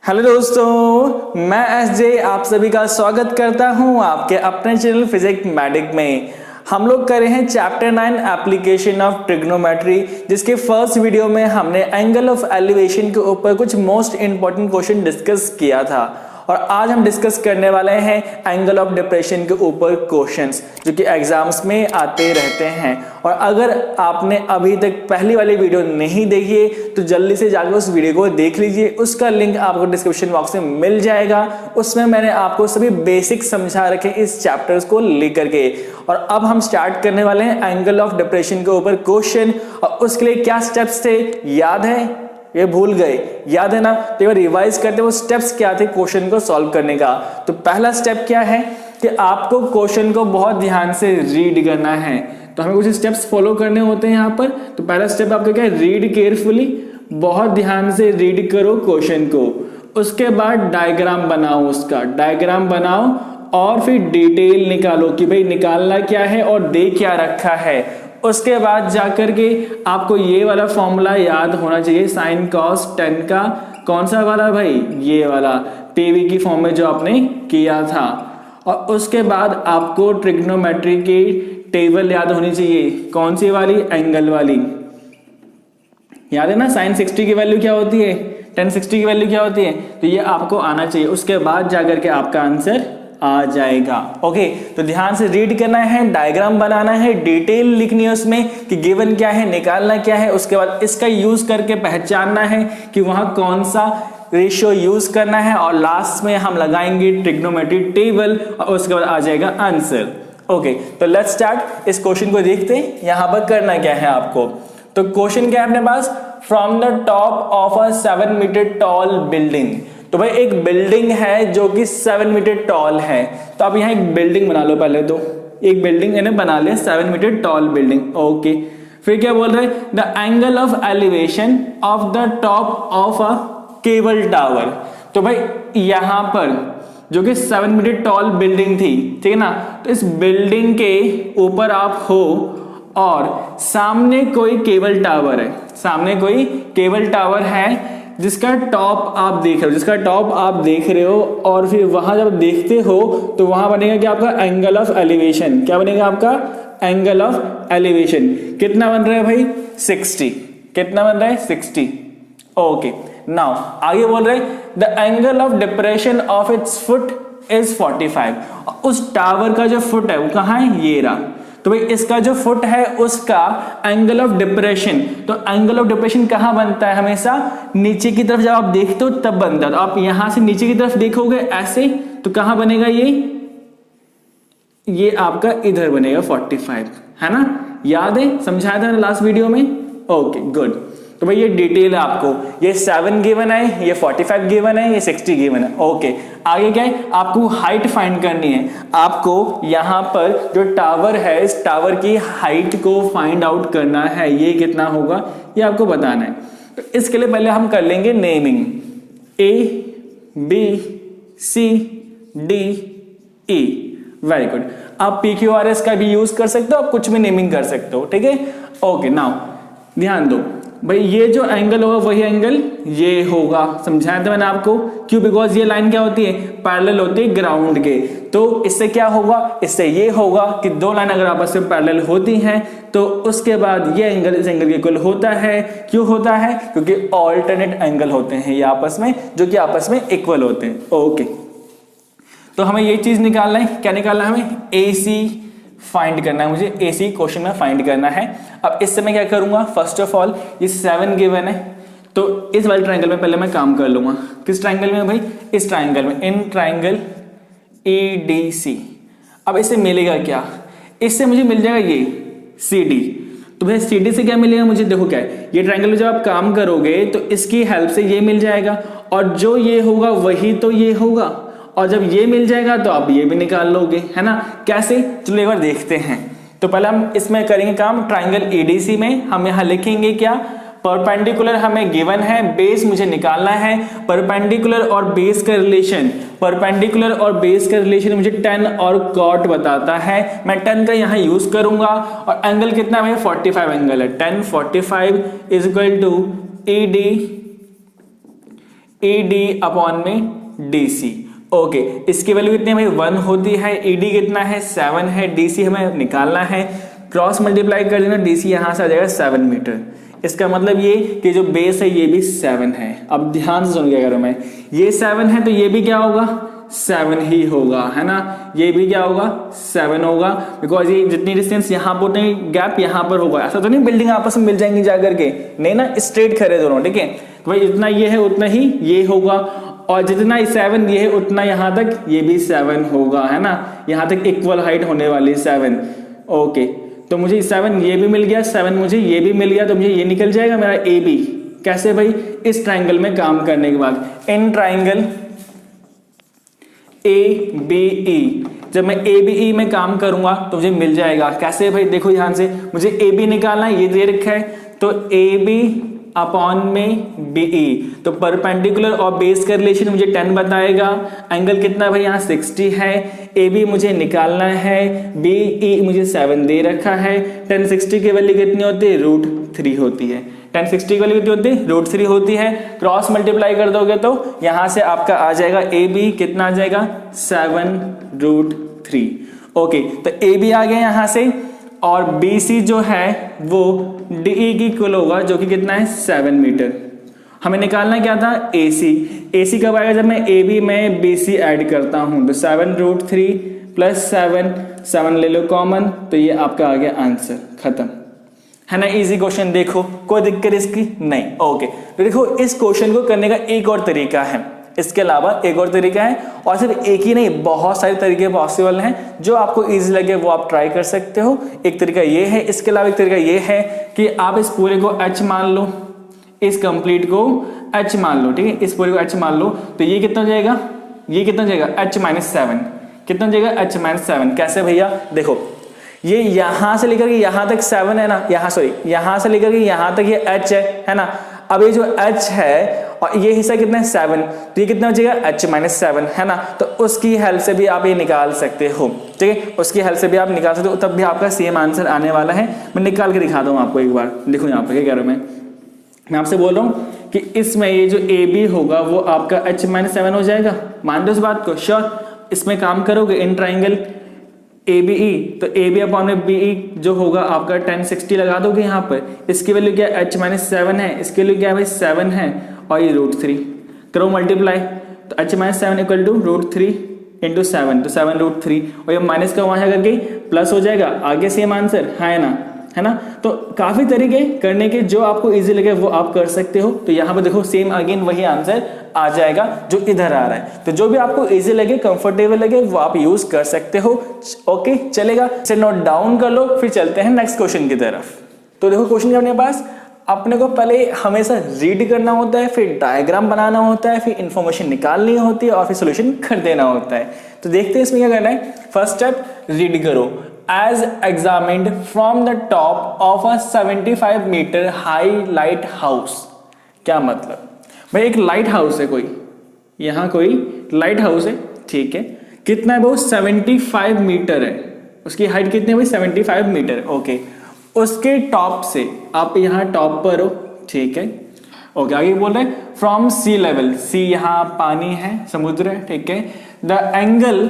Hello दोस्तों, मैं SJ आप सभी का स्वागत करता हूं आपके अपने चैनल फिजिक्स मैडिक में। हम लोग कर रहे हैं चैप्टर 9 एप्लीकेशन ऑफ ट्रिग्नोमेट्री, जिसके फर्स्ट वीडियो में हमने एंगल ऑफ एलिवेशन के ऊपर कुछ मोस्ट इंपॉर्टेंट क्वेश्चन डिस्कस किया था और आज हम डिस्कस करने वाले हैं एंगल ऑफ डिप्रेशन के ऊपर क्वेश्चंस जो कि एग्जाम्स में आते रहते हैं। और अगर आपने अभी तक पहली वाली वीडियो नहीं देखी है तो जल्दी से जाकर उस वीडियो को देख लीजिए, उसका लिंक आपको डिस्क्रिप्शन बॉक्स में मिल जाएगा। उसमें मैंने आपको सभी बेसिक समझा रखे इस चैप्टर्स को लेकर के। और अब हम स्टार्ट करने वाले हैं एंगल ऑफ डिप्रेशन के ऊपर क्वेश्चन। और उसके लिए क्या स्टेप्स थे याद है? ये भूल गए, याद है ना? तो एक रिवाइज करते हैं वो स्टेप्स क्या थे क्वेश्चन को सॉल्व करने का। तो पहला स्टेप क्या है कि आपको क्वेश्चन को बहुत ध्यान से रीड करना है। तो हमें कुछ स्टेप्स फॉलो करने होते हैं यहाँ पर। तो पहला स्टेप आपका क्या है? रीड केयरफुली, बहुत ध्यान से रीड करो क्वेश्चन को। उसके बाद डायग्राम बनाओ, उसका डायग्राम बनाओ और फिर डिटेल निकालो कि भाई निकालना क्या है और दे क्या रखा है। उसके बाद जाकर के आपको ये वाला फॉर्मूला याद होना चाहिए, साइन कॉस टेन का। कौन सा वाला भाई? ये वाला पीवी की फॉर्म में जो आपने किया था। और उसके बाद आपको ट्रिग्नोमेट्री की टेबल याद होनी चाहिए। कौन सी वाली? एंगल वाली। याद है ना? साइन 60 की वैल्यू क्या होती है, टेन 60 की वैल्यू क्या होती है। तो ये आपको आना चाहिए। उसके बाद जाकर के आपका आंसर आ जाएगा। ओके, तो ध्यान से रीड करना है, डायग्राम बनाना है, डिटेल लिखनी है उसमें कि गिवन क्या है, निकालना क्या है। उसके बाद इसका यूज करके पहचानना है कि वहां कौन सा रेशियो यूज करना है। और लास्ट में हम लगाएंगे ट्रिग्नोमेट्री टेबल और उसके बाद आ जाएगा आंसर। ओके, तो लेट्स स्टार्ट। इस क्वेश्चन को देखते हैं यहां पर करना क्या है आपको। तो क्वेश्चन क्या है अपने पास? From the top of a 7 metre tall building. तो भाई एक बिल्डिंग है जो कि 7 मीटर टॉल है। तो आप यहाँ एक बिल्डिंग बना लो। पहले तो एक बिल्डिंग इन्हें बना ले, 7 मीटर टॉल बिल्डिंग। ओके, फिर क्या बोल रहे हैं? The angle of elevation of the top of a cable tower. तो भाई यहां पर जो कि 7 मीटर टॉल बिल्डिंग थी, ठीक है ना? तो इस बिल्डिंग के ऊपर आप हो और सामने कोई केबल टावर है, सामने कोई केबल टावर है जिसका टॉप आप देख रहे हो। और फिर वहां जब देखते हो तो वहां बनेगा क्या आपका? Angle of elevation. क्या बनेगा आपका? Angle of elevation. कितना बन रहा है भाई? 60। कितना बन रहा है? 60। ओके, नाउ आगे बोल रहे हैं the angle of depression of its foot is 45। उस टावर का जो फुट है वो कहां है? ये रहा। तो भाई इसका जो फुट है उसका एंगल ऑफ डिप्रेशन, तो एंगल ऑफ डिप्रेशन कहां बनता है? हमेशा नीचे की तरफ जब आप देखते हो तब बनता है। तो आप यहां से नीचे की तरफ देखोगे ऐसे तो कहां बनेगा? ये आपका इधर बनेगा 45, है ना? याद है? समझाया था लास्ट वीडियो में। Okay, good. तो भाई ये डिटेल है आपको, ये 7 गिवन है, ये 45 गिवन है, ये 60 गिवन है। ओके, आगे क्या है? आपको हाइट फाइंड करनी है। आपको यहां पर जो टावर है इस टावर की हाइट को फाइंड आउट करना है। ये कितना होगा ये आपको बताना है। तो इसके लिए पहले हम कर लेंगे naming. A B C D E। Very good. आप PQRS का भी यूज कर सकते हो, आप कुछ भी नेमिंग कर सकते हो, ठीक है? ओके, नाउ ध्यान दो भाई, ये जो एंगल होगा वही एंगल ये होगा। समझाया था मैंने आपको। क्यों? बिकॉज ये लाइन क्या होती है? पैरेलल होती है ग्राउंड के। तो इससे क्या होगा? इससे ये होगा कि दो लाइन अगर आपस में पैरेलल होती हैं तो उसके बाद ये एंगल इस एंगल के इक्वल होता है। क्यों होता है? क्योंकि ऑल्टरनेट एंगल होते हैं ये आपस में, जो कि आपस में इक्वल होते हैं। ओके, तो हमें ये चीज निकालना है। क्या निकालना है हमें? AC फाइंड करना है मुझे। AC क्वेश्चन में फाइंड करना है। अब इससे मैं क्या करूंगा? फर्स्ट ऑफ ऑल ये 7 गिवन है तो इस वाले ट्रायंगल में पहले मैं काम कर लूंगा। किस ट्रायंगल में भाई? इस ट्रायंगल में, इन ट्रायंगल EDC। अब इससे मिलेगा क्या? इससे मुझे मिल जाएगा ये CD। तो भाई CD से क्या मिलेगा मुझे? देखो क्या है, ये ट्रायंगल में जब आप काम करोगे तो इसकी हेल्प से ये मिल जाएगा और जो ये होगा वही तो ये होगा। और जब ये मिल जाएगा तो आप ये भी निकाल लोगे, है ना? कैसे? चलो एक बार देखते हैं। तो पहले हम इसमें करेंगे काम ट्रायंगल EDC में। हम यहां लिखेंगे क्या? परपेंडिकुलर हमें गिवन है, बेस मुझे निकालना है। परपेंडिकुलर और बेस का रिलेशन, परपेंडिकुलर और बेस का रिलेशन मुझे tan और cot बताता है। मैं tan का यहां यूज करूंगा। और एंगल कितना है? 45 एंगल है। tan 45 is equal to ED E D upon में डी सी। ओके, इसकी वैल्यू कितनी है भाई 1 होती है, ई डी कितना है 7 है, डी सी हमें निकालना है, क्रॉस मल्टीप्लाई कर देना, डी सी यहाँ से आ जाएगा 7 मीटर। इसका मतलब ये कि जो बेस है ये भी 7 है। अब ध्यान से सुन के अगर मैं ये 7 है तो ये भी क्या होगा 7 ही होगा, है ना, ये भी क्या होगा 7 होगा, बिकॉज ये जितनी डिस्टेंस यहाँ पर उतनी गैप यहाँ पर होगा। ऐसा तो नहीं बिल्डिंग आपस में मिल जाएंगी जाकर के, नहीं ना, स्ट्रेट खड़े दोनों, ठीक है। तो भाई जितना ये है उतना ही ये होगा, और जितना 7 ये है उतना यहाँ तक ये भी 7 होगा, है ना, यहाँ तक इक्वल हाइट होने वाली 7। ओके, तो मुझे 7 ये भी मिल गया, 7 मुझे ये भी मिल गया, तो मुझे ये निकल जाएगा मेरा ए बी। कैसे भाई, इस ट्राइंगल में काम करने के बाद, in triangle A B E, जब मैं ए बी ई में काम करूंगा तो मुझे मिल जाएगा। कैसे भाई, देखो ध्यान से, मुझे ए बी निकालना है, ये दे रखा है, तो ए बी अपॉन में बी ई, तो परपेंडिकुलर और बेस का रिलेशन मुझे 10 बताएगा। एंगल कितना भाई यहाँ 60 है, ए बी मुझे निकालना है, बी ई मुझे 7 दे रखा है। 10 60 की वैल्यू कितनी होती है √3 होती है, 10 60 की वैल्यू कितनी होती है √3 होती है। क्रॉस मल्टीप्लाई कर दोगे तो यहाँ से आपका आ जाएगा ए बी, कितना आ जाएगा 7√3। ओके, तो ए बी आ गया यहाँ से, और बी सी जो है वो डी ई की इक्वल होगा, जो कि कितना है 7 मीटर। हमें निकालना क्या था ए सी। ए सी कब आएगा, जब मैं ए बी में बी सी ऐड करता हूं, तो 7√3 प्लस 7 ले लो कॉमन, तो ये आपका आ गया आंसर, खत्म, है ना। इजी क्वेश्चन, देखो कोई दिक्कत इसकी नहीं। ओके, तो देखो इस क्वेश्चन को करने का एक और तरीका है, इसके अलावा एक और तरीका है, और सिर्फ एक ही नहीं बहुत सारे तरीके पॉसिबल हैं, जो आपको इजी लगे वो आप ट्राई कर सकते हो। एक तरीका ये है, इसके अलावा एक तरीका ये है कि आप इस पूरे को h मान लो, इस कंप्लीट को h मान लो, ठीक है, इस पूरे को h मान लो, तो ये कितना हो जाएगा, ये कितना हो जाएगा h-7, कितना हो जाएगा h-7। कैसे भैया, देखो ये यहां से लेकर के यहां तक 7 है ना, यहां से लेकर के यहां तक ये h है ना। अब ये जो h है और ये हिस्सा कितना है 7, तो ये कितना हो जाएगा h-7, है ना। तो उसकी हेल्प से भी आप ये निकाल सकते हो, ठीक है, उसकी हेल्प से भी आप निकाल सकते हो, तब भी आपका सेम आंसर आने वाला है। मैं निकाल के दिखाता हूँ आपको एक बार, देखो यहाँ पर क्या कह रहा हूँ मैं आपसे बोल रहा हूँ कि इसमें ये जो ए बी होगा वो आपका h-7 हो जाएगा। मान लो इस बात को, श्योर, इसमें काम करोगे in triangle A B E, तो ए बी अपॉन में बी ई जो होगा आपका 10 60 लगा दोगे यहाँ पर, इसकी वैल्यू क्या है h-7 है, इसकी वैल्यू क्या है भाई 7 है, और ये √3 करो मल्टीप्लाई, तो h-7 इक्वल टू √3 इंटू 7, तो 7√3, और ये माइनस का वहां करके प्लस हो जाएगा, आगे सेम आंसर है ना। तो काफी तरीके करने के, जो आपको इजी लगे वो आप कर सकते हो। तो यहाँ पर देखो सेम अगेन वही आंसर आ जाएगा जो इधर आ रहा है, तो जो भी आपको इजी लगे कंफर्टेबल लगे वो आप यूज कर सकते हो। ओके, चलेगा, इसे नोट डाउन कर लो, फिर चलते हैं नेक्स्ट क्वेश्चन की तरफ। तो देखो क्वेश्चन अपने पास, अपने को पहले हमेशा रीड करना होता है, फिर डायग्राम बनाना होता है, फिर इंफॉर्मेशन निकालनी होती है, और फिर सोल्यूशन कर देना होता है। तो देखते हैं इसमें क्या करना है। फर्स्ट स्टेप, रीड करो। As examined from the top of a 75 metre high light house. क्या मतलब भाई, एक लाइट हाउस है, कोई यहाँ कोई लाइट हाउस है, ठीक है, कितना है वो 75 मीटर है, उसकी हाइट कितनी है भाई 75 मीटर। ओके, उसके टॉप से, आप यहाँ टॉप पर हो, ठीक है। ओके, आगे बोल रहे हैं फ्रॉम सी लेवल, सी यहाँ पानी है, समुद्र है, ठीक है। The angle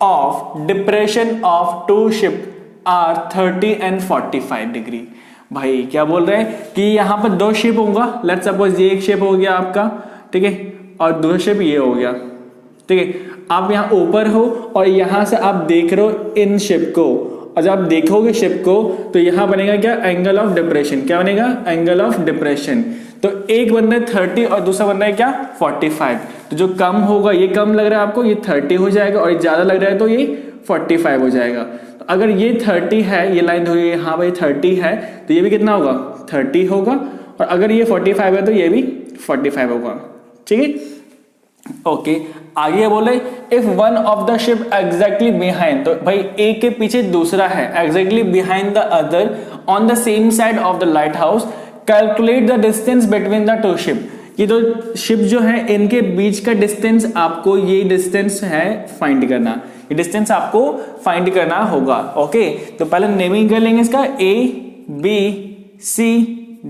of depression of two ship are 30 and 45 degree. भाई क्या बोल रहे हैं कि यहाँ पर दो शिप होगा, लेट्स सपोज ये एक शिप हो गया आपका, ठीक है, और दूसरा शिप ये हो गया, ठीक है। आप यहाँ ऊपर हो और यहाँ से आप देख रहे हो इन शिप को, और जब आप देखोगे शिप को तो यहाँ बनेगा क्या, एंगल ऑफ डिप्रेशन। क्या बनेगा, एंगल ऑफ डिप्रेशन। तो एक बन रहा है 30 और दूसरा बन रहा है क्या 45। तो जो कम होगा, ये कम लग रहा है आपको, ये 30 हो जाएगा, और ये ज्यादा लग रहा है तो ये 45 हो जाएगा। तो अगर ये 30 है, ये लाइन धोइए, हाँ भाई 30 है, तो ये भी कितना होगा 30 होगा, और अगर ये 45 है तो ये भी 45 होगा, ठीक है। ओके, आगे बोले if one of the ship exactly behind, तो भाई एक के पीछे दूसरा है, exactly behind the other on the same side of the light house, calculate the distance between the two ship. ये दो शिप जो है इनके बीच का डिस्टेंस, आपको ये डिस्टेंस है फाइंड करना, ये डिस्टेंस आपको फाइंड करना होगा। ओके, तो पहले नेमिंग कर लेंगे इसका, A B C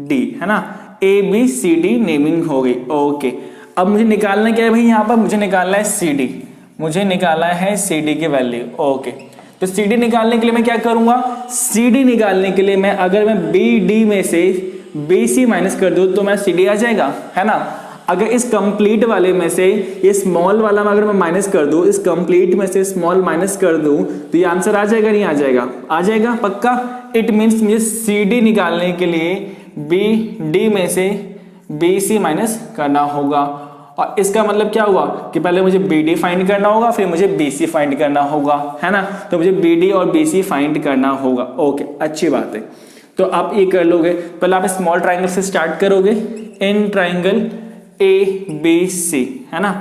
D, है ना, A B C D naming हो गई। ओके, अब मुझे निकालना क्या है भाई, यहाँ पर मुझे निकालना है CD, मुझे निकालना है CD की वैल्यू। ओके, तो CD निकालने के लिए मैं क्या करूंगा, CD निकालने के लिए मैं अगर मैं BD में से BC माइनस कर दूं तो मैं CD आ जाएगा, है ना। अगर इस कंप्लीट वाले में से ये स्मॉल वाला में अगर मैं माइनस कर दूं, इस कंप्लीट में से स्मॉल माइनस कर दूं तो ये आंसर आ जाएगा, नहीं आ जाएगा, आ जाएगा पक्का। इट मीन्स मुझे CD निकालने के लिए BD में से BC माइनस करना होगा। और इसका मतलब क्या हुआ कि पहले मुझे BD फाइंड करना होगा, फिर मुझे BC फाइंड करना होगा, है ना। तो मुझे BD और BC फाइंड करना होगा। ओके, अच्छी बात है। तो आप ये कर लोगे, पहले आप स्मॉल ट्राइंगल से स्टार्ट करोगे, इन ट्राइंगल ABC, है ना।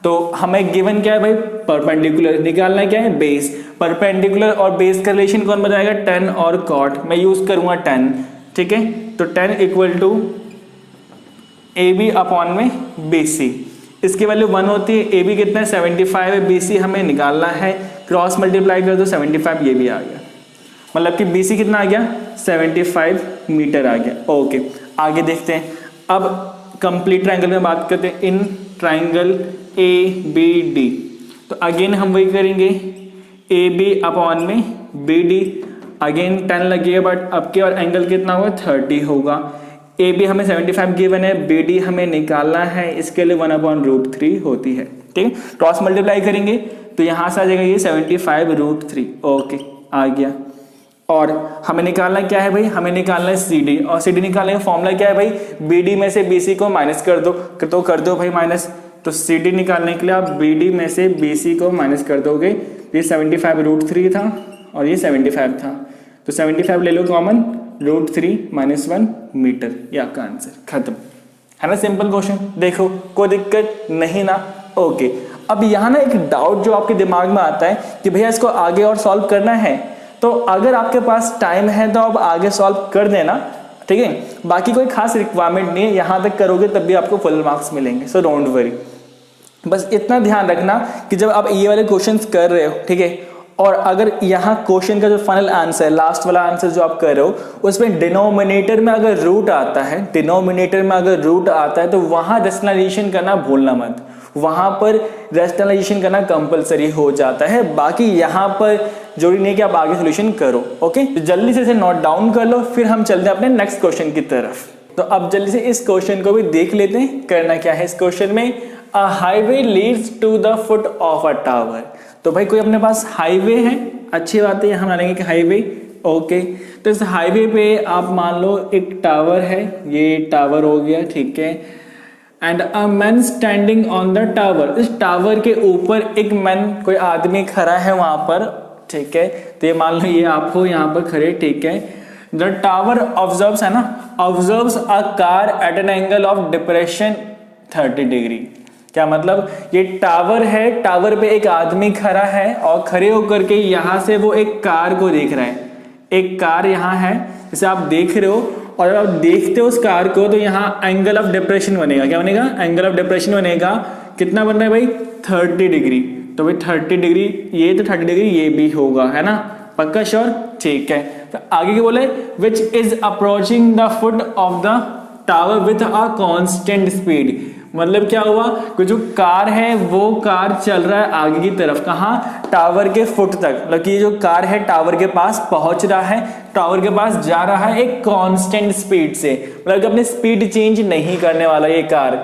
तो हमें गिवन क्या है भाई, परपेंडिकुलर निकालना क्या है, बेस। परपेंडिकुलर और बेस का रिलेशन कौन बताएगा, tan और cot। मैं यूज करूंगा tan, ठीक है। तो tan equal to AB upon में BC, इसकी वैल्यू 1 होती है। AB कितना है, 75 है, BC हमें निकालना है, क्रॉस मल्टीप्लाई कर दो 75, ये भी आ गया, मतलब कि BC कितना आ गया, 75 मीटर आ गया। ओके, आगे देखते हैं। अब कंप्लीट ट्राइंगल में बात करते हैं, इन ट्राइंगल ABD। तो अगेन हम वही करेंगे, AB अपॉन में BD, अगेन 10 लगेगा, बट अब के और एंगल कितना होगा, 30 होगा। AB हमें 75 गिवन है, BD हमें निकालना है, इसके लिए 1/√3 होती है, ठीक है। क्रॉस मल्टीप्लाई करेंगे तो यहाँ से आ जाएगा ये 75√3। ओके, आ गया। और हमें निकालना क्या है भाई, हमें निकालना है CD, और CD निकालने का फॉर्मूला क्या है भाई, BD में से BC को माइनस कर दो, तो कर दो भाई माइनस। तो CD निकालने के लिए आप BD में से BC को माइनस कर दोगे। ये 75√3 था और ये 75 था, तो 75 ले लो कॉमन, √3 - 1 मीटर, ये आपका आंसर, खत्म, है ना। सिंपल क्वेश्चन, देखो कोई दिक्कत नहीं ना। ओके, अब यहाँ ना एक डाउट जो आपके दिमाग में आता है कि भैया इसको आगे और सॉल्व करना है, तो अगर आपके पास टाइम है तो आप आगे सॉल्व कर देना, ठीक है। बाकी कोई खास रिक्वायरमेंट नहीं है, यहाँ तक करोगे तब भी आपको फुल मार्क्स मिलेंगे, सो डोंट वरी। बस इतना ध्यान रखना कि जब आप ये वाले क्वेश्चंस कर रहे हो, ठीक है, और अगर यहाँ क्वेश्चन का जो फाइनल आंसर, लास्ट वाला आंसर जो आप कर रहे हो, उसमें डिनोमिनेटर में अगर रूट आता है, डिनोमिनेटर में अगर रूट आता है तो वहां रैशनलाइजेशन करना भूलना मत, वहां पर रैशनलाइजेशन करना कंपलसरी हो जाता है। बाकी यहाँ पर जरूरी नहीं कि आप आगे सोल्यूशन करो। ओके, तो जल्दी से इसे नोट डाउन कर लो, फिर हम चलते हैं अपने नेक्स्ट क्वेश्चन की तरफ। तो अब जल्दी से इस क्वेश्चन को भी देख लेते हैं। करना क्या है इस क्वेश्चन में, a highway leads to the foot of a tower. तो भाई कोई अपने पास हाईवे है, अच्छी बात है, हम मानेंगे कि हाईवे। ओके, तो इस हाईवे पे आप मान लो एक टावर है, ये टावर हो गया, ठीक है। And a man standing on the tower, इस टावर के ऊपर एक मैन, कोई आदमी खड़ा है वहां पर, ठीक है। तो ये मान लो ये आप हो यहाँ पर खड़े, ठीक है। द टावर ऑब्जर्व्स, है ना, observes a car eight an angle of depression 30 degree. क्या मतलब, ये टावर है, टावर पे एक आदमी खड़ा है और खड़े होकर के यहाँ से वो एक कार को देख रहा है। एक कार यहाँ है, जैसे आप देख रहे हो, और जब आप देखते हो उस कार को तो यहाँ एंगल ऑफ डिप्रेशन बनेगा। क्या बनेगा, एंगल ऑफ डिप्रेशन बनेगा। कितना बन रहा है भाई, 30 डिग्री। तो भाई 30 डिग्री ये, तो 30 डिग्री ये भी होगा, है ना, पक्का श्योर, ठीक है। तो आगे क्या बोले, which is approaching the foot of the tower with a constant speed. मतलब क्या हुआ कि जो कार है वो कार चल रहा है आगे की तरफ, कहाँ, टावर के फुट तक। मतलब कि जो कार है टावर के पास पहुंच रहा है, टावर के पास जा रहा है एक कांस्टेंट स्पीड से, मतलब कि अपनी स्पीड चेंज नहीं करने वाला ये कार।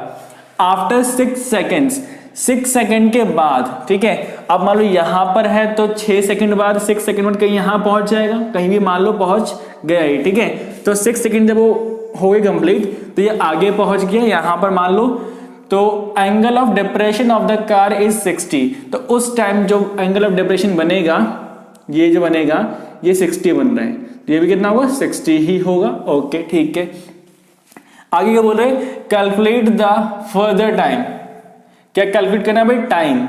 आफ्टर 6 सेकेंड्स, 6 सेकेंड के बाद, ठीक है। अब मान लो यहाँ पर है तो 6 सेकेंड बाद, 6 सेकेंड बाद कहीं यहाँ पहुंच जाएगा, कहीं भी मान लो पहुंच गया है, ठीक है। तो 6 सेकेंड जब वो हो गए कंप्लीट तो ये आगे पहुंच गया, यहाँ पर मान लो, तो angle of depression of the car is 60। तो उस टाइम जो एंगल ऑफ डिप्रेशन बनेगा, ये जो बनेगा ये 60 बन रहा है, तो ये भी कितना होगा, 60 ही होगा। ओके, ठीक है। आगे क्या बोल रहे हैं, कैलकुलेट द फर्दर टाइम। क्या कैलकुलेट करना है भाई, time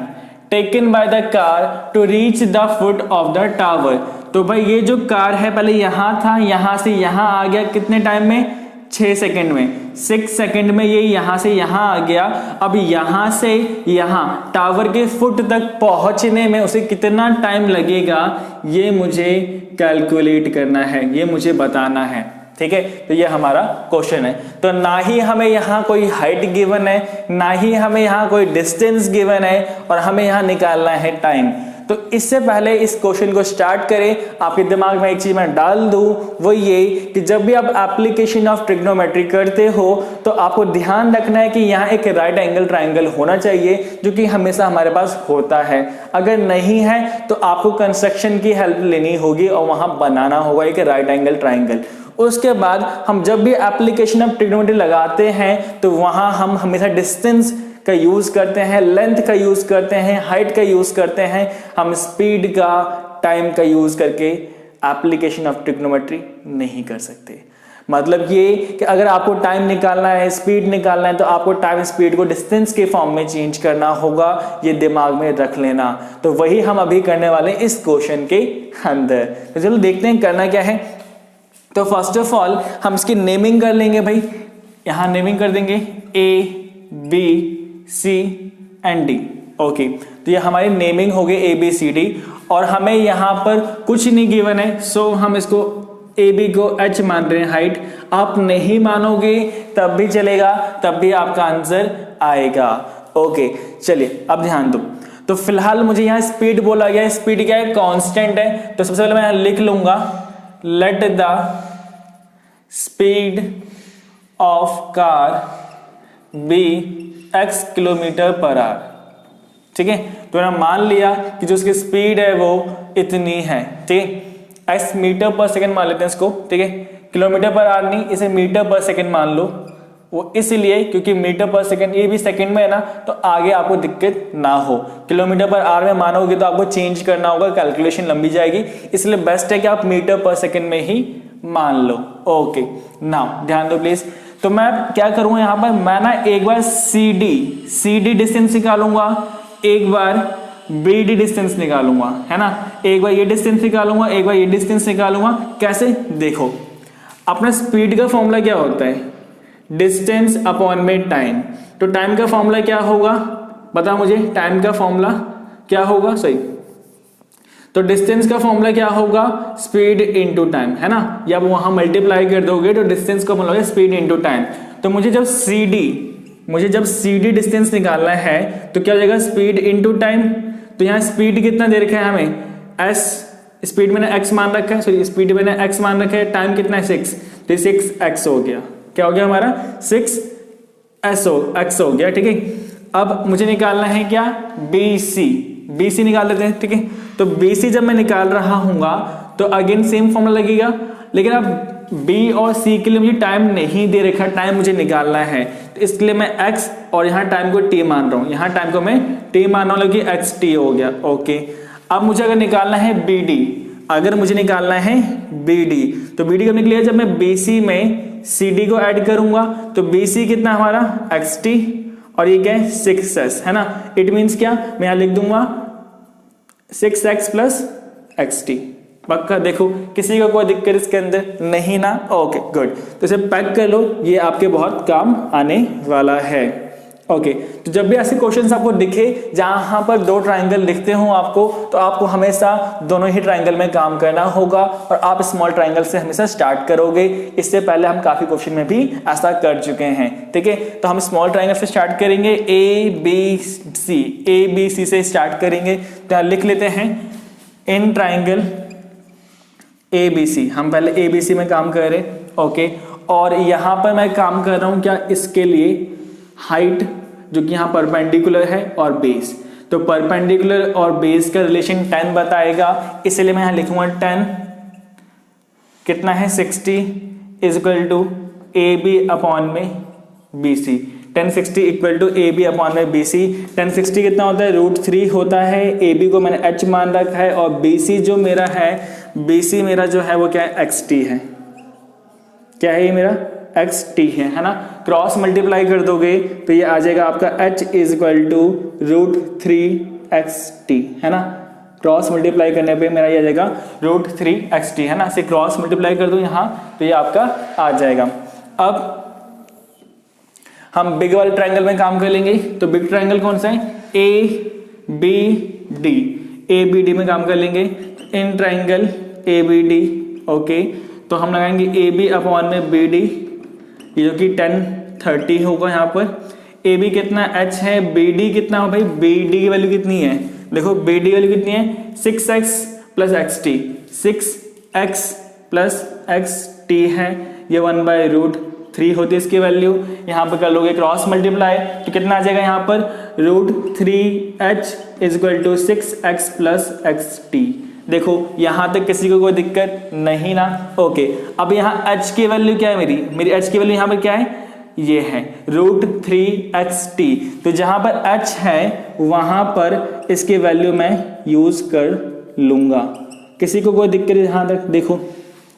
taken by the car to reach the foot of the tower. तो भाई ये जो कार है पहले यहाँ था, यहाँ से यहाँ आ गया, कितने टाइम में, 6 सेकेंड में। 6 सेकेंड में ये यहाँ से यहाँ आ गया। अब यहाँ से यहाँ टावर के फुट तक पहुंचने में उसे कितना टाइम लगेगा, ये मुझे कैलकुलेट करना है, ये मुझे बताना है, ठीक है, तो ये हमारा क्वेश्चन है। तो ना ही हमें यहाँ कोई हाइट गिवन है, ना ही हमें यहाँ कोई डिस्टेंस गिवन है, और हमें यहाँ निकालना है टाइम। तो इससे पहले इस क्वेश्चन को स्टार्ट करें, आपके दिमाग में एक चीज मैं डाल दूं, वो ये कि जब भी आप एप्लीकेशन ऑफ ट्रिग्नोमेट्री करते हो तो आपको ध्यान रखना है कि यहाँ एक राइट एंगल ट्राइंगल होना चाहिए, जो कि हमेशा हमारे पास होता है। अगर नहीं है तो आपको कंस्ट्रक्शन की हेल्प लेनी होगी और वहां बनाना होगा एक राइट एंगल ट्राइंगल। उसके बाद हम जब भी एप्लीकेशन ऑफ ट्रिग्नोमेट्री लगाते हैं तो वहां हम हमेशा डिस्टेंस का यूज करते हैं, लेंथ का यूज करते हैं, हाइट का यूज करते हैं, हम स्पीड का, टाइम का यूज करके एप्लीकेशन ऑफ ट्रिग्नोमेट्री नहीं कर सकते। मतलब ये कि अगर आपको टाइम निकालना है, स्पीड निकालना है, तो आपको टाइम स्पीड को डिस्टेंस के फॉर्म में चेंज करना होगा, ये दिमाग में रख लेना। तो वही हम अभी करने वाले इस क्वेश्चन के अंदर। तो चलो देखते हैं करना क्या है। तो फर्स्ट ऑफ ऑल हम इसकी नेमिंग कर लेंगे भाई, यहां नेमिंग कर देंगे A, B, C and D। Okay, तो ये हमारी नेमिंग हो गई ABCD, और हमें यहां पर कुछ नहीं गिवन है, सो हम इसको AB को H मान रहे हैं हाइट। आप नहीं मानोगे तब भी चलेगा, तब भी आपका आंसर आएगा। ओके चलिए अब ध्यान दो। तो फिलहाल मुझे यहाँ स्पीड बोला गया है, स्पीड क्या है, कांस्टेंट है। तो सबसे पहले मैं यहाँ लिख लूंगा let the speed of car be x kilometre per hour. ठीक है, तो मैंने मान लिया कि जो उसकी स्पीड है वो इतनी है। ठीक है, x मीटर पर सेकंड मान लेते हैं इसको। ठीक है, किलोमीटर पर आवर नहीं, इसे मीटर पर सेकंड मान लो। वो इसलिए क्योंकि मीटर पर सेकंड ये भी सेकंड में है ना, तो आगे आपको दिक्कत ना हो। किलोमीटर पर आवर में मानोगे तो आपको चेंज करना होगा, कैलकुलेशन लंबी जाएगी, इसलिए बेस्ट है कि आप मीटर पर सेकंड में ही मान लो। ओके, नाउ ध्यान दो प्लीज। तो मैं क्या करूंगा यहाँ पर, मैं ना एक बार CD डिस्टेंस निकालूंगा, एक बार BD डिस्टेंस निकालूंगा, है ना। एक बार ये डिस्टेंस निकालूंगा, एक बार ये डिस्टेंस निकालूंगा। कैसे, देखो अपना स्पीड का फॉर्मूला क्या होता है, डिस्टेंस अपॉन में टाइम। तो टाइम का फॉर्मूला क्या होगा, बता मुझे, टाइम का फॉर्मूला क्या होगा, सही। तो डिस्टेंस का फॉर्मूला क्या होगा, स्पीड इनटू टाइम, है ना। या वहां मल्टीप्लाई कर दोगे तो डिस्टेंस का फॉर्मूला स्पीड इनटू टाइम। तो मुझे जब CD डिस्टेंस निकालना है तो क्या हो जाएगा, स्पीड इनटू टाइम। तो यहाँ स्पीड कितना दे रखा है हमें, s, स्पीड मैंने x मान रखा है, सॉरी स्पीड मैंने x मान रखा है, टाइम कितना है 6, तो 6x हो गया। क्या हो गया हमारा, 6x हो गया। ठीक है, अब मुझे निकालना है क्या, BC निकाल लेते हैं। ठीक है, तो BC जब मैं निकाल रहा हूंगा तो अगेन सेम फॉर्मूला लगेगा, लेकिन अब B और C के लिए मुझे टाइम नहीं दे रखा, टाइम मुझे निकालना है, तो इसके लिए मैं x और यहाँ टाइम को t मान रहा हूँ, यहाँ टाइम को मैं t मान रहा हूँ, क्योंकि xt हो गया। ओके, अब मुझे अगर निकालना है BD, तो BD कब निकलेगा, जब मैं BC में CD को ऐड करूंगा। तो BC कितना हमारा xt, और ये क्या है 6s, है ना। इट मीन्स क्या, मैं यहाँ लिख दूंगा 6x प्लस xt। पक्का, देखो किसी को कोई दिक्कत इसके अंदर नहीं ना। ओके गुड, तो इसे पैक कर लो, ये आपके बहुत काम आने वाला है। ओके, तो जब भी ऐसे क्वेश्चंस आपको दिखे जहां पर दो ट्रायंगल दिखते हो आपको, तो आपको हमेशा दोनों ही ट्रायंगल में काम करना होगा, और आप स्मॉल ट्रायंगल से हमेशा स्टार्ट करोगे। इससे पहले हम काफी क्वेश्चन में भी ऐसा कर चुके हैं। ठीक है, तो हम स्मॉल ट्रायंगल से स्टार्ट करेंगे, ए बी सी से स्टार्ट करेंगे। तो लिख लेते हैं इन ट्रायंगल ABC, हम पहले ABC में काम कर रहे। ओके, और यहां पर मैं काम कर रहा हूं क्या, इसके लिए हाइट जो कि यहाँ परपेंडिकुलर है और बेस। तो परपेंडिकुलर और बेस का रिलेशन 10 बताएगा, इसलिए मैं यहाँ लिखूंगा 10 कितना है 60 is equal to AB upon में BC। 1060 equal to AB upon में BC। 1060 कितना होता है, √3 होता है। AB को मैंने H मान रखा है, और BC जो मेरा है, BC मेरा जो है वो क्या है, XT है। क्या है ये मेरा, XT है ना। क्रॉस मल्टीप्लाई कर दोगे तो ये आ जाएगा आपका H is equal to √3XT, है ना। क्रॉस मल्टीप्लाई करने पे मेरा ये आ जाएगा √3XT, है ना। इसे क्रॉस मल्टीप्लाई कर दो यहाँ तो ये आपका आ जाएगा। अब हम बिग वाले ट्रायंगल में काम कर लेंगे। तो बिग ट्रायंगल कौन सा है, ABD में काम कर लेंगे। In triangle ABD, okay. तो हम लगाएंगे ए बी अपॉन में बी डी, ये जो कि 1030 होगा यहाँ पर। ए बी कितना h है, बी डी कितना हो भाई, बी डी की वैल्यू कितनी है, देखो बी डी की वैल्यू कितनी है 6x plus x T, 6x plus x T है, ये 1/√3 होती है इसकी वैल्यू। यहाँ पर कर लोगे क्रॉस मल्टीप्लाई तो कितना आ जाएगा यहाँ पर √3h = 6x plus x T. देखो यहाँ तक किसी को कोई दिक्कत नहीं ना। ओके, अब यहाँ h की वैल्यू क्या है, मेरी h की वैल्यू यहाँ पर क्या है, ये है √3xt। तो जहां पर h है वहां पर इसकी वैल्यू मैं यूज कर लूंगा। किसी को कोई दिक्कत यहां तक, देखो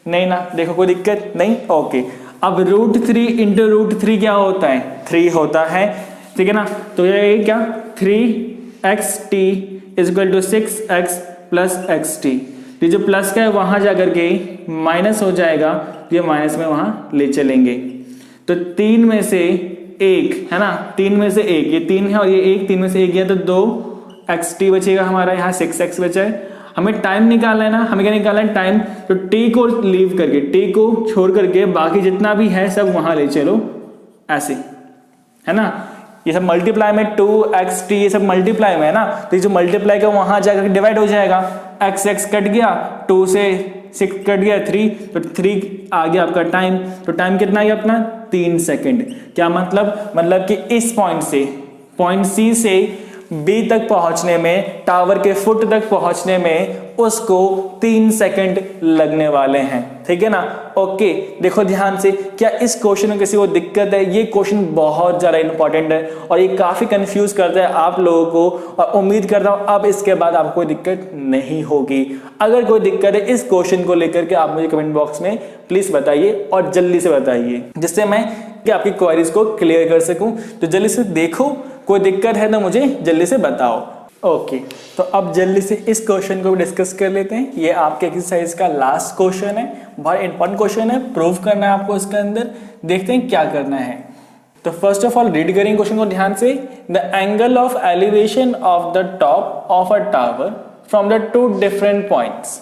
नहीं ना, देखो कोई दिक्कत नहीं। ओके, अब √3 × √3 क्या होता है, 3 होता है, ठीक है ना। तो ये क्या 3xt = 6x प्लस xt। ये जो प्लस का है वहां जाकर के माइनस हो जाएगा, ये माइनस में वहां ले चलेंगे। तो 3 में से 1 है ना, 3 में से 1, ये 3 है और ये 1, 3 में से 1 गया तो 2xt बचेगा हमारा, यहाँ 6x बचा है। हमें टाइम निकालना है ना, हमें क्या निकालना है टाइम, तो t को लीव करके, t को छोड़ करके बाकी जितना भी है सब वहां ले चलो, ऐसे है ना। ये सब मल्टीप्लाई में 2xt ये सब मल्टीप्लाई में है ना, तो ये जो मल्टीप्लाई का वहां जाकर डिवाइड हो जाएगा, x कट गया, 2 से 6 कट गया 3, तो 3 आ गया आपका टाइम। तो टाइम कितना आ गया अपना 3 सेकंड। क्या मतलब कि इस पॉइंट सी से बी तक पहुंचने में, टावर के फुट तक पहुंचने में उसको 3 सेकंड लगने वाले हैं, ठीक है ना। ओके, देखो ध्यान से, क्या इस क्वेश्चन में किसी को दिक्कत है? ये क्वेश्चन बहुत ज्यादा इंपॉर्टेंट है और ये काफी कंफ्यूज करता है आप लोगों को, और उम्मीद करता हूं अब इसके बाद आपको कोई दिक्कत नहीं होगी। अगर कोई दिक्कत है इस क्वेश्चन को लेकर के आप मुझे कमेंट बॉक्स में प्लीज बताइए और जल्दी से बताइए, जिससे मैं आपकी क्वेरीज को क्लियर कर सकूं। तो जल्दी से देखो, कोई दिक्कत है तो मुझे जल्दी से बताओ। ओके, तो अब जल्दी से इस क्वेश्चन को डिस्कस कर लेते हैं। ये आपके एक्सरसाइज का लास्ट क्वेश्चन है, बहुत इंपॉर्टेंट क्वेश्चन है, प्रूव करना है आपको इसके अंदर। देखते हैं क्या करना है। तो फर्स्ट ऑफ ऑल रीड करेंगे क्वेश्चन को ध्यान से। The angle of elevation of the top of a tower from the 2 different points.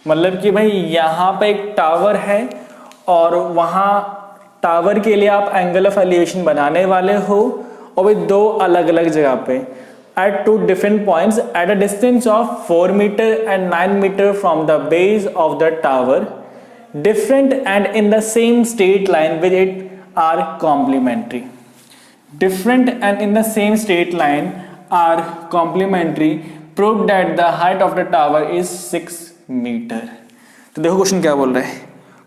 मतलब कि भाई यहाँ पे एक टावर है और वहां टावर के लिए आप एंगल ऑफ एलिवेशन बनाने वाले हो, और भाई 2 अलग अलग जगह पे at 2 different points at a distance of 4 meter and 9 meter from the base of the tower, different and in the same straight line with it are complementary. Different and in the same straight line are complementary. Prove that the height of the tower is 6 meter. तो देखो question क्या बोल रहा है।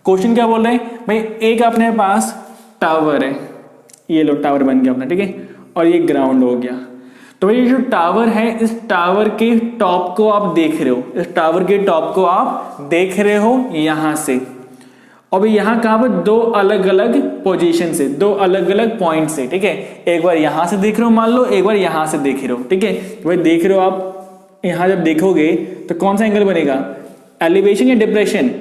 Question क्या बोल रहे हैं भाई, एक अपने पास टावर है, ये लो टावर बन गया अपना, ठीक है, और ये ग्राउंड हो गया। तो भाई ये जो टावर है, इस टावर के टॉप को आप देख रहे हो, इस टावर के टॉप को आप देख रहे हो यहां से, और भाई यहाँ कहां पर 2 अलग अलग पोजीशन से, 2 अलग अलग पॉइंट से, ठीक है। एक बार यहां से देख रहे हो मान लो, एक बार यहां से देख रहे हो, ठीक है। तो भाई देख रहे हो आप, यहां जब देखोगे तो कौन सा एंगल बनेगा, एलिवेशन या डिप्रेशन,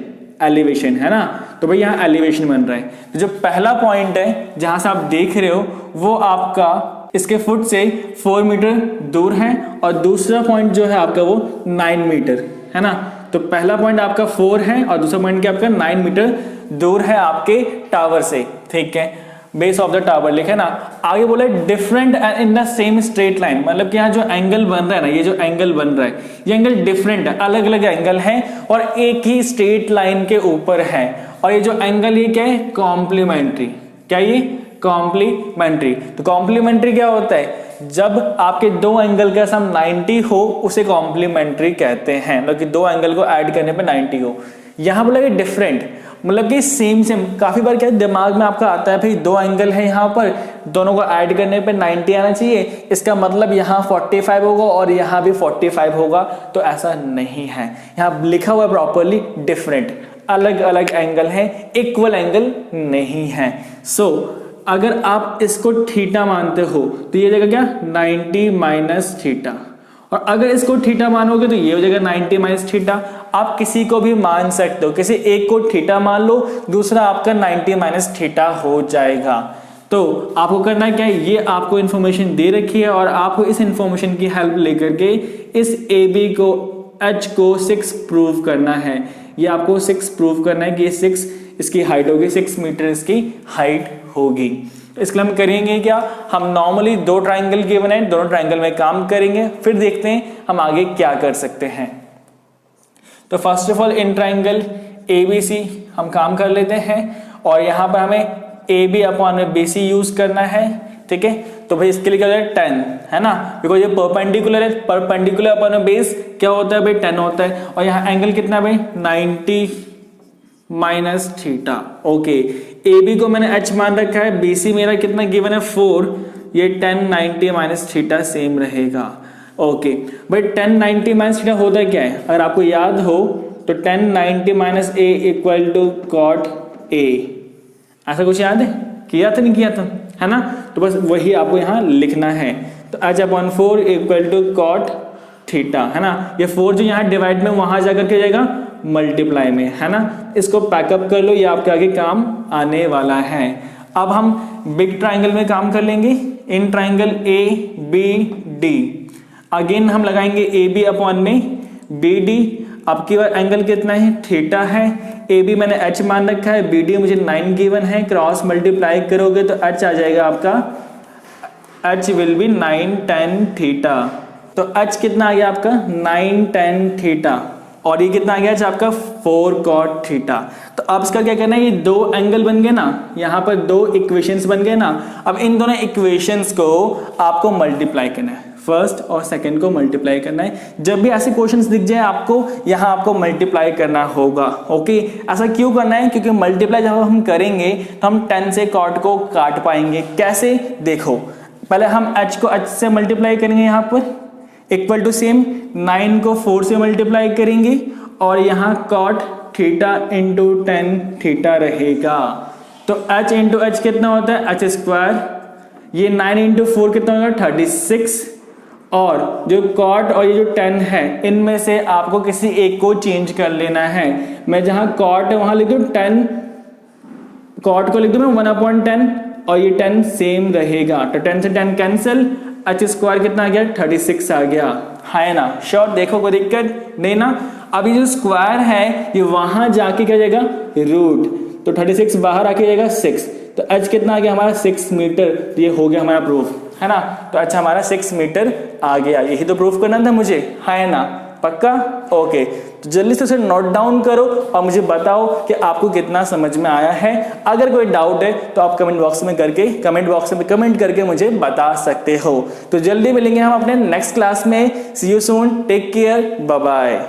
एलिवेशन है ना। तो भाई यहाँ एलिवेशन बन रहा है। तो जो पहला पॉइंट है जहां से आप देख रहे हो वो आपका इसके फुट से 4 मीटर दूर है, और दूसरा पॉइंट जो है आपका वो 9 मीटर है ना। तो पहला पॉइंट आपका 4 है और दूसरा पॉइंट क्या आपका 9 मीटर दूर है आपके टावर से, ठीक है, बेस ऑफ द टावर लिखे ना। आगे बोले different and in the same straight line, मतलब कि यहाँ जो एंगल बन रहा है ना, ये जो एंगल बन रहा है ये एंगल डिफरेंट है, अलग अलग एंगल है और एक ही स्ट्रेट लाइन के ऊपर है। और ये जो एंगल ये क्या है, कॉम्प्लीमेंट्री। क्या ये कॉम्प्लीमेंट्री। तो कॉम्प्लीमेंट्री क्या होता है, जब आपके 2 एंगल का सम 90 हो उसे कॉम्प्लीमेंट्री कहते हैं, मतलब कि 2 एंगल को ऐड करने पे 90 हो। यहां बोला कि डिफरेंट, मतलब कि सेम। काफी बार क्या दिमाग में आपका आता है भाई 2 एंगल है यहाँ पर, दोनों को ऐड करने पे 90 आना चाहिए, इसका मतलब यहाँ 45 होगा और यहाँ भी 45 होगा। तो ऐसा नहीं है, यहाँ लिखा हुआ प्रॉपरली डिफरेंट, अलग अलग एंगल है, इक्वल एंगल नहीं है। सो अगर आप इसको थीटा मानते हो तो ये जगह क्या 90 माइनस थीटा, और अगर इसको थीटा मानोगे तो ये हो जाएगा 90 माइनस थीटा। आप किसी को भी मान सकते हो, किसी एक को थीटा मान लो, दूसरा आपका 90 माइनस थीटा हो जाएगा। तो आपको करना क्या है, ये आपको इंफॉर्मेशन दे रखी है और आपको इस इंफॉर्मेशन की हेल्प लेकर के इस AB को H को 6 प्रूव करना है। ये आपको 6 प्रूव करना है कि ये 6 इसकी हाइट होगी 6 मीटर इसकी हाइट होगी। इसके लिए हम करेंगे क्या, हम नॉर्मली 2 ट्राइंगल गिवन है, दोनों ट्राइंगल में काम करेंगे, फिर देखते हैं हम आगे क्या कर सकते हैं। तो first of all in triangle ABC हम काम कर लेते हैं और यहाँ पर हमें AB अपॉन BC यूज करना है, ठीक है। तो भाई इसके लिए क्या होता है 10 है ना, बिकॉज ये परपेंडिकुलर है, परपेंडिकुलर अपॉन बेस क्या होता है भाई 10 होता है। और यहाँ एंगल कितना है भाई 90 माइनस थीटा, ओके। AB को मैंने H मान रखा है, BC मेरा कितना गिवन है 4, ये 10 90 माइनस थीटा सेम रहेगा, ओके। बट 10 90 माइनस थीटा होता क्या है, अगर आपको याद हो तो 10 90 minus A equal to cot A, ऐसा कुछ याद है, किया था नहीं किया था, है ना। तो बस वही आपको यहाँ लिखना है। तो H upon 4 equal to cot theta, है ना। ये 4 जो यहाँ डिवाइड में वहां जाकर के जाएगा मल्टीप्लाई में, है ना। इसको पैकअप कर लो, ये आपके आगे काम आने वाला है। अब हम बिग ट्राइंगल में काम कर लेंगे। इन ट्राइंगल ABD अगेन हम लगाएंगे AB अपॉन में BD। अब की बार एंगल कितना है थीटा है, AB मैंने H मान रखा है, BD मुझे 9 गिवन है, क्रॉस मल्टीप्लाई करोगे तो H आ जाएगा आपका, H विल बी 9 10 थीटा। तो H कितना आ गया आपका 9 10 थीटा और ये कितना आ गया H आपका 4 कॉट थीटा। तो अब इसका क्या करना है, ये 2 एंगल बन गए ना, यहाँ पर 2 इक्वेशंस बन गए ना। अब इन दोनों इक्वेशंस को आपको मल्टीप्लाई करना है, फर्स्ट और सेकंड को मल्टीप्लाई करना है। जब भी ऐसे क्वेश्चंस दिख जाए आपको, यहाँ आपको मल्टीप्लाई करना होगा, ओके। ऐसा क्यों करना है, क्योंकि मल्टीप्लाई जब हम करेंगे तो हम 10 से कॉट को काट पाएंगे। कैसे, देखो पहले हम H को H से मल्टीप्लाई करेंगे, यहाँ पर इक्वल टू सेम 9 को 4 से मल्टीप्लाई करेंगे और यहाँ कॉट थीटा इंटू 10 थीटा रहेगा। तो H इंटू H कितना होता है H स्क्वायर, ये 9 इंटू 4 कितना होगा 36, और जो कॉट और ये जो 10 है इनमें से आपको किसी एक को चेंज कर लेना है। मैं जहां कॉट है वहां लिख दूं 10, कॉट को लिख दूं मैं 1/10 और ये 10 सेम रहेगा। तो 10 से 10 कैंसिल, H स्क्वायर कितना आ गया 36 आ गया, है ना। श्योर, देखो कोई दिक्कत नहीं ना। अब ये जो स्क्वायर है ये वहां जाके क्या जाएगा रूट, तो 36 बाहर आके जाएगा 6, तो H कितना आ गया हमारा 6 मीटर। तो ये हो गया हमारा प्रूफ, है ना। तो अच्छा हमारा 6 मीटर आ गया, यही तो प्रूफ करना था मुझे, है ना, पक्का, ओके। तो जल्दी से उसे नोट डाउन करो और मुझे बताओ कि आपको कितना समझ में आया है। अगर कोई डाउट है तो आप कमेंट बॉक्स में कमेंट करके मुझे बता सकते हो। तो जल्दी मिलेंगे हम अपने नेक्स्ट क्लास में। See you soon, take care, bye bye.